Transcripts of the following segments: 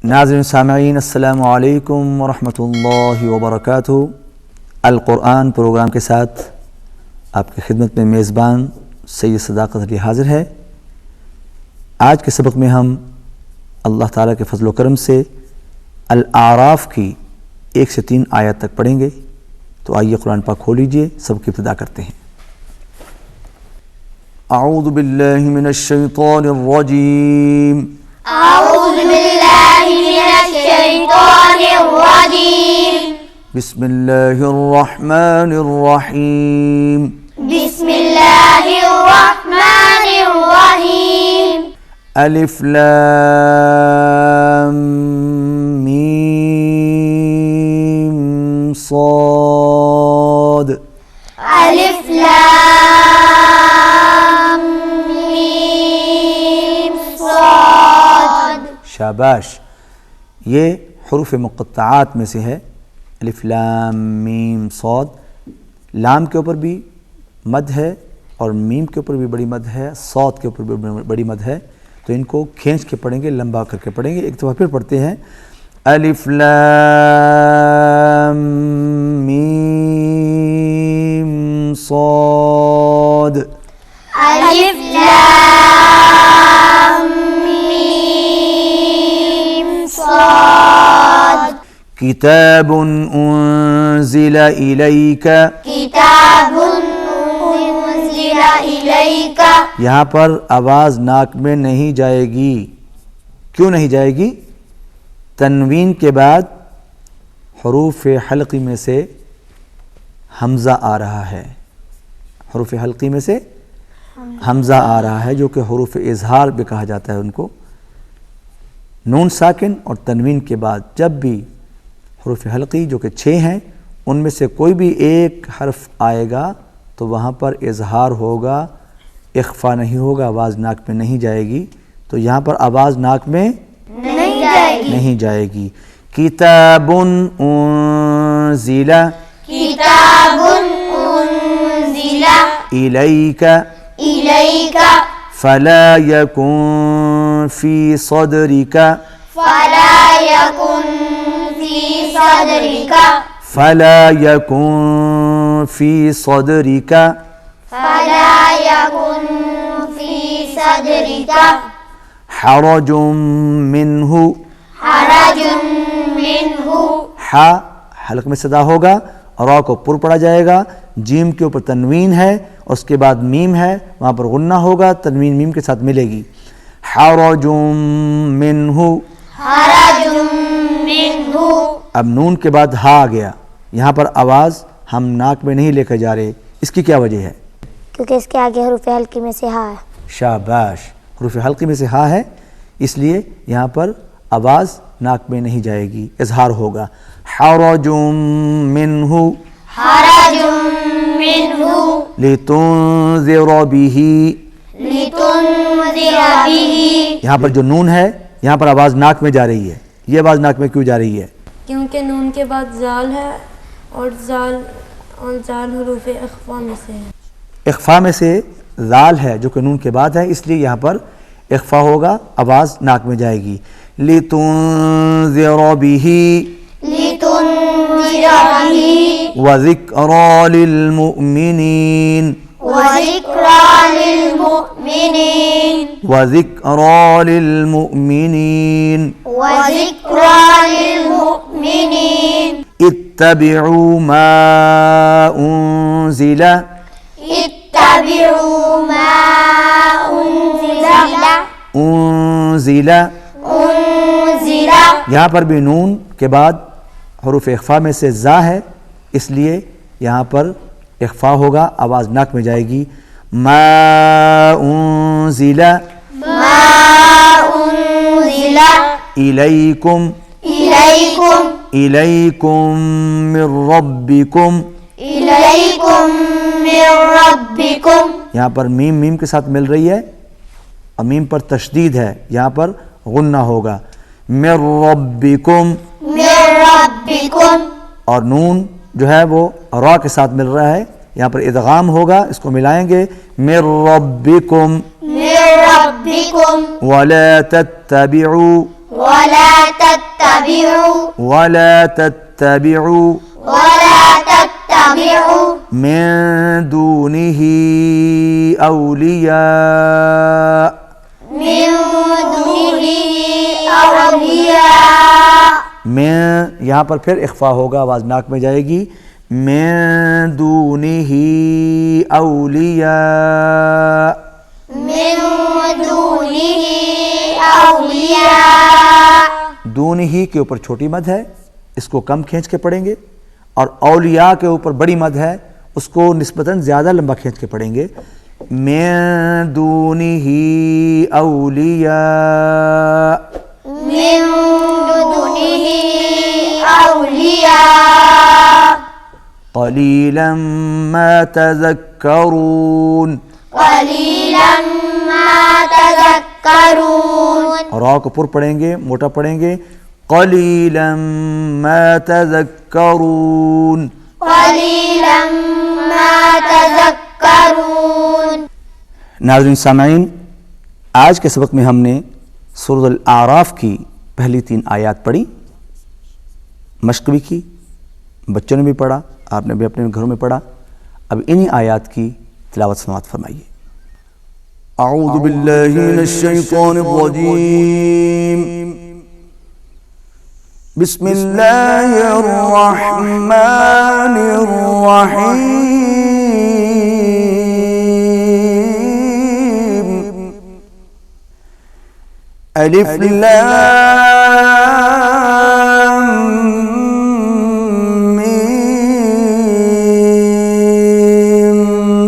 नाज़रीन सामईन अस्सलामु अलैकुम व रहमतुल्लाहि व बरकातुहू। अल कुरान प्रोग्राम के साथ आपकी खिदमत में मेज़बान सैयद सदाकत अली हाज़िर है। आज के सबक में हम अल्लाह ताला के फजल व करम से अल आराफ की 1 से 3 आयत तक पढ़ेंगे। तो आइए कुरान पाक खोल लीजिए, सबकी इब्तिदा करते हैं। अऊज़ु बिल्लाहि मिनश शैतानिर रजीम। अऊज़ु बिल्लाहि मिनश शैतानिर रजीम। बिस्मिल्लाहिर रहमानिर रहीम। बिस्मिल्लाहिर रहमानिर रहीम। अलिफ लाम मीम साद। अलिफ लाम मीम साद। शाबाश। ये हुरूफ मुक़त्तआत में से है। अलिफ लाम मीम साद। लाम के ऊपर भी मद है और मीम के ऊपर भी बड़ी मद है, साद के ऊपर भी बड़ी मद है। तो इनको खींच के पढ़ेंगे, लंबा करके पढ़ेंगे। एक दफ़ा फिर पढ़ते हैं। अलिफ लाम मीम साद। अलिफ लाम मीम साद। किताबुन उन्ज़िला इलैका। किताबुन उन्ज़िला इलैका। यहाँ पर आवाज़ नाक में नहीं जाएगी। क्यों नहीं जाएगी? तनवीन के बाद हुरूफ हल्क़ी में से हमज़ा आ रहा है। हुरूफ हल्क़ी में से हमज़ा आ रहा है, जो कि हुरूफ इज़हार भी कहा जाता है उनको। नून साकिन और तनवीन के बाद जब भी हुरूफ हल्क़ी जो कि 6 हैं, उनमें से कोई भी एक हर्फ आएगा तो वहाँ पर इज़हार होगा, इख्फ़ा नहीं होगा, आवाज़ नाक में नहीं जाएगी। तो यहाँ पर आवाज़ नाक में नहीं जाएगी। किताबुन उन्ज़िला। किताबुन उन्ज़िला इलैका। इलैका। फला यकुन फ़ी सदरिका। फला यकुन फ़ी सदरिका। फला यकुन फ़ी सदरिका। फला यकुन फ़ी सदरिका। हरजुम मिन्हु। हरजुम मिन्हु। हा हल्क में सदा होगा, रा को पुर पड़ा जाएगा। जीम के ऊपर तनवीन है, उसके बाद मीम है, वहाँ पर गुन्ना होगा, तनवीन मीम के साथ मिलेगी। हरजुम मिन्हु। हरजुम मिन्हु। अब नून के बाद हा आ गया। यहाँ पर आवाज़ हम नाक में नहीं लेकर जा रहे। इसकी क्या वजह है? क्योंकि इसके आगे हरूफ हल्की में से हा है। शाबाश। हरूफ हल्की में से हा है, इसलिए यहाँ पर आवाज़ नाक में नहीं जाएगी, इज़हार होगा। हरजुम मिन्हु। हरजुम मिन्हु। लितुन्ज़िर बिही। लितुन्ज़िर बिही। यहाँ पर जो नून है, यहाँ पर आवाज़ नाक में जा रही है। ये आवाज़ नाक में क्यों जा रही है? क्योंकि नून के बाद जाल है और जाल हुरूफ इख्फा में से है। इख्फा में से जाल है जो कि नून के बाद है, इसलिए यहाँ पर इख्फा होगा, आवाज़ नाक में जाएगी। लितुन्ज़िर बिही। लितुन्ज़िर बिही। व ज़िक्रा लिलमुमिनीन। व ज़िक्रा लिलमुमिनीन। व ज़िक्रा लिलमुमिनीन। व ज़िक्रा लिलमुमिनीन। इत्तबिउ मा उन्ज़िला। इत्तबिउ मा उन्ज़िला। उन्ज़िला। उन्ज़िला। यहाँ पर भी नून के बाद हुरूफ इख्फा में से जा है, इसलिए यहाँ पर इख्फा होगा, आवाज़ नाक में जाएगी। मा उन्ज़िला। मा उन्ज़िला। इलैकुम। इलैकुम। इलैकुम मिर रब्बिकुम। इलैकुम मिर रब्बिकुम। यहाँ पर मीम मीम के साथ मिल रही है और मीम पर तशदीद है, यहाँ पर गुन्ना होगा। मिर रब्बिकुम। मिर रब्बिकुम। और नून जो है वो रा के साथ मिल रहा है, यहाँ पर इदगाम होगा, इसको मिलाएंगे। मिर रब्बिकुम। मिर रब्बिकुम। वला तत्तबिउ। वला तत्तबिउ वला तत्तबिउ मिन दूनिही औलिया में, यहाँ पर फिर इख्फा होगा, आवाज़ नाक में जाएगी। मिन दूनिही औलिया, दूनिही के ऊपर छोटी मद है, इसको कम खींच के पढ़ेंगे, और औलिया के ऊपर बड़ी मद है, उसको निस्बतन ज़्यादा लंबा खींच के पढ़ेंगे। मिन दूनिही औलिया, क़लीलन मा तज़क्करून, रा को पुर पढ़ेंगे, मोटा पढ़ेंगे। क़लीलन मा तज़क्करून, नाज़रीन सामईन, आज के सबक में हमने सूरह अल-आराफ की पहली 3 आयत पढ़ी, मश्क भी की, बच्चों ने भी पढ़ा, आपने भी अपने घरों में पढ़ा। अब इन्हीं आयत की तिलावत समाअत फरमाइए। अऊज़ु बिल्लाहि मिनश शैतानिर रजीम, बिस्मिल्लाहिर रहमानिर रहीम, अलिफ लाम मीम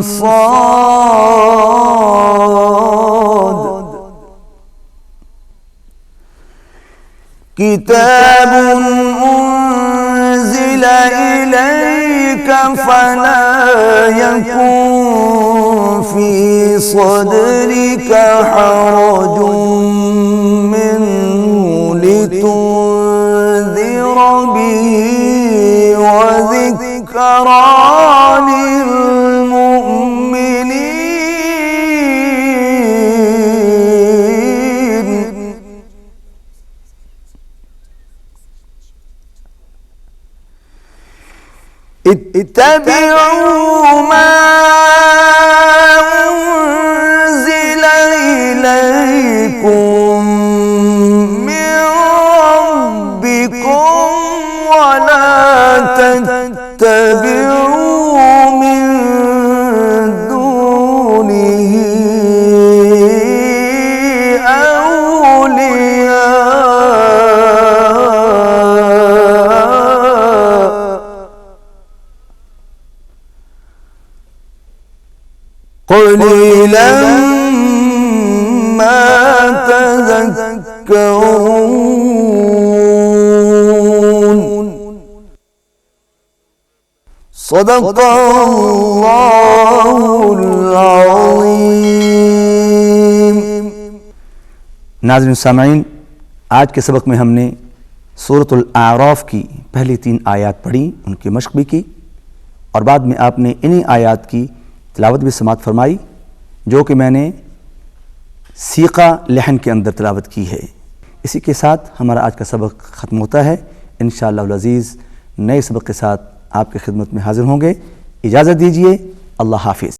साद, किताबुन उन्ज़िला इलैका फला यकुन फी सदरिका हरजुन मिन्हु लितुन्ज़िरा बिही व ज़िक्रा लिलमुमिनीन। इत्तबिउ मा उन्ज़िला इलैकुम मिन रब्बिकुम वला तत्तबिउ मिन दूनिही औलिया, क़लीलन मा तज़क्करून। सदक़ल्लाहुल अज़ीम। नाज़रीन सामईन, आज के सबक में हमने सूरह अल-आराफ की पहली 3 आयत पढ़ी, उनकी मश्क भी की, और बाद में आपने इन्हीं आयत की तिलावत भी समाअत फरमाई, जो कि मैंने सीक़ा लहन के अंदर तिलावत की है। इसी के साथ हमारा आज का सबक ख़त्म होता है। इंशाअल्लाह अज़ीज़ नए सबक के साथ आपकी खिदमत में हाज़िर होंगे। इजाज़त दीजिए। अल्लाह हाफ़िज़।